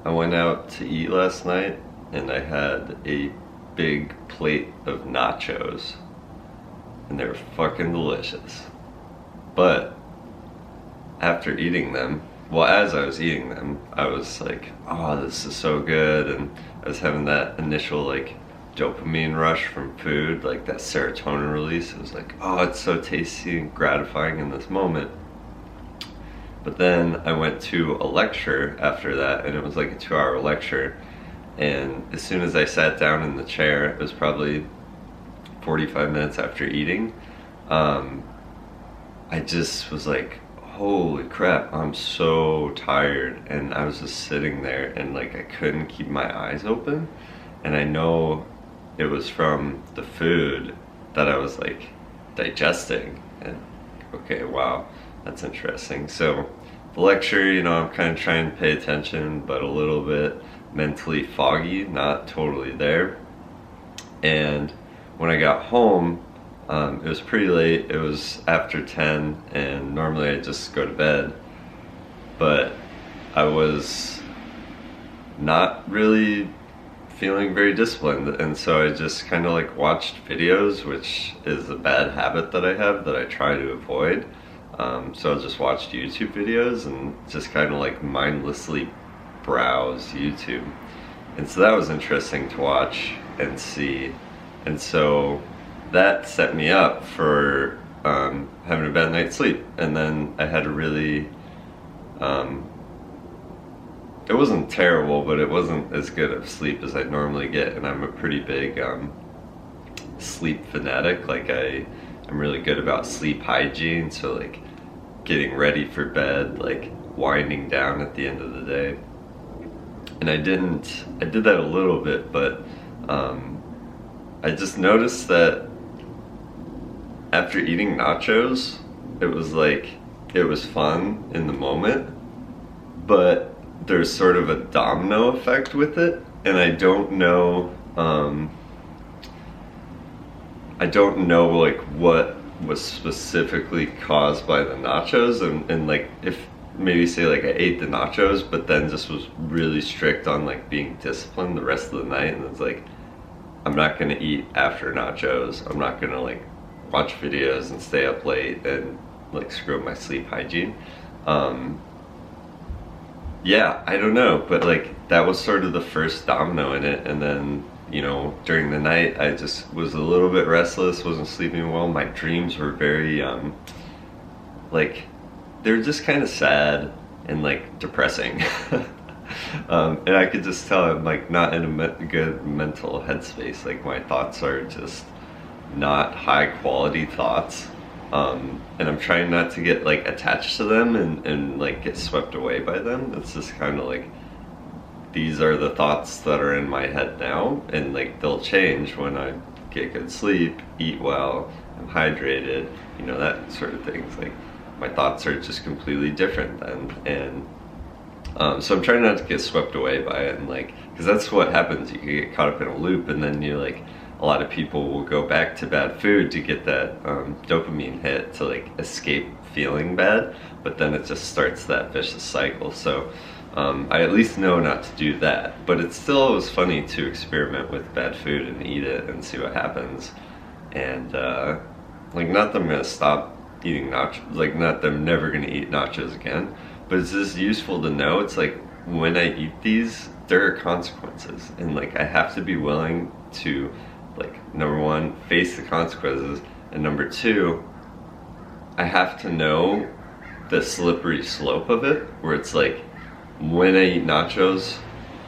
I went out to eat last night and I had a big plate of nachos and they were fucking delicious. But after eating them, well, as I was eating them, I was like, oh, this is so good. And I was having that initial like dopamine rush from food, like that serotonin release. It was like, oh, it's so tasty and gratifying in this moment. But then I went to a lecture after that, and it was like a 2-hour lecture. And as soon as I sat down in the chair, it was probably 45 minutes after eating, I just was like, holy crap, I'm so tired. And I was just sitting there and like I couldn't keep my eyes open. And I know it was from the food that I was like digesting. And okay, wow, that's interesting. So the lecture, I'm kind of trying to pay attention, but a little bit mentally foggy, not totally there. And when I got home, it was pretty late. It was after 10, and normally I just go to bed. But I was not really feeling very disciplined, and so I just kind of like watched videos, which is a bad habit that I have that I try to avoid. So I just watched YouTube videos and just kind of like mindlessly browse YouTube. And so that was interesting to watch and see. And so that set me up for having a bad night's sleep. And then I had a really, it wasn't terrible, but it wasn't as good of sleep as I normally get. And I'm a pretty big sleep fanatic. Like I'm really good about sleep hygiene. So like getting ready for bed, like winding down at the end of the day. And I did that a little bit, but I just noticed that after eating nachos, it was fun in the moment, but there's sort of a domino effect with it, and I don't know like what was specifically caused by the nachos, and like if maybe say like I ate the nachos but then just was really strict on like being disciplined the rest of the night, and it's like I'm not gonna eat after nachos, I'm not gonna like watch videos and stay up late and like screw up my sleep hygiene. Yeah, I don't know, but like that was sort of the first domino in it. And then during the night I just was a little bit restless, wasn't sleeping well. My dreams were very like they were just kind of sad and like depressing. And I could just tell I'm like not in a good mental headspace. Like my thoughts are just not high quality thoughts, and I'm trying not to get like attached to them and like get swept away by them. It's just kind of like these are the thoughts that are in my head now, and like they'll change when I get good sleep, eat well, I'm hydrated, that sort of things. Like my thoughts are just completely different then. And so I'm trying not to get swept away by it, and like, because that's what happens. You can get caught up in a loop, and then a lot of people will go back to bad food to get that dopamine hit to like escape feeling bad, but then it just starts that vicious cycle. So I at least know not to do that, but it still was funny to experiment with bad food and eat it and see what happens. And like, not that I'm gonna stop eating nachos, like not that I'm never gonna eat nachos again, but it's just useful to know. It's like when I eat these, there are consequences, and like I have to be willing to, like, number one, face the consequences, and number two, I have to know the slippery slope of it, where it's like when I eat nachos,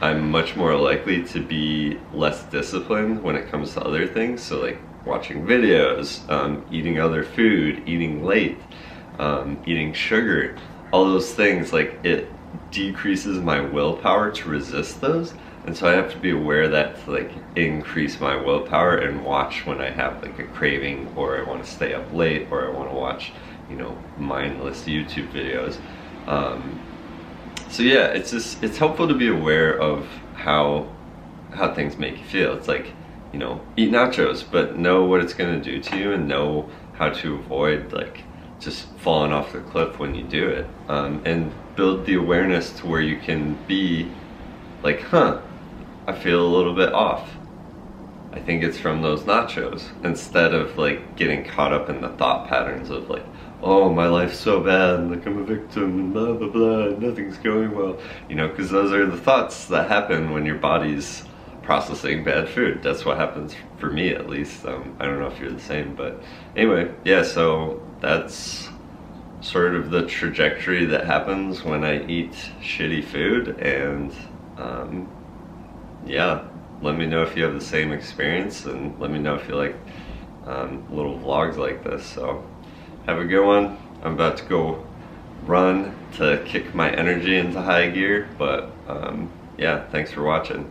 I'm much more likely to be less disciplined when it comes to other things. So like watching videos, eating other food, eating late, eating sugar, all those things, like it decreases my willpower to resist those. And so I have to be aware that to like increase my willpower and watch when I have like a craving, or I want to stay up late, or I want to watch, mindless YouTube videos. So yeah, it's helpful to be aware of how things make you feel. It's like, eat nachos, but know what it's gonna do to you, and know how to avoid like just falling off the cliff when you do it, and build the awareness to where you can be like, huh, I feel a little bit off. I think it's from those nachos, instead of like getting caught up in the thought patterns of like, oh, my life's so bad, like I'm a victim, and blah blah blah, nothing's going well, you know, because those are the thoughts that happen when your body's processing bad food. That's what happens for me, at least. I don't know if you're the same, but anyway, yeah, so that's sort of the trajectory that happens when I eat shitty food. And yeah, let me know if you have the same experience, and let me know if you like little vlogs like this. So have a good one. I'm about to go run to kick my energy into high gear, but yeah, thanks for watching.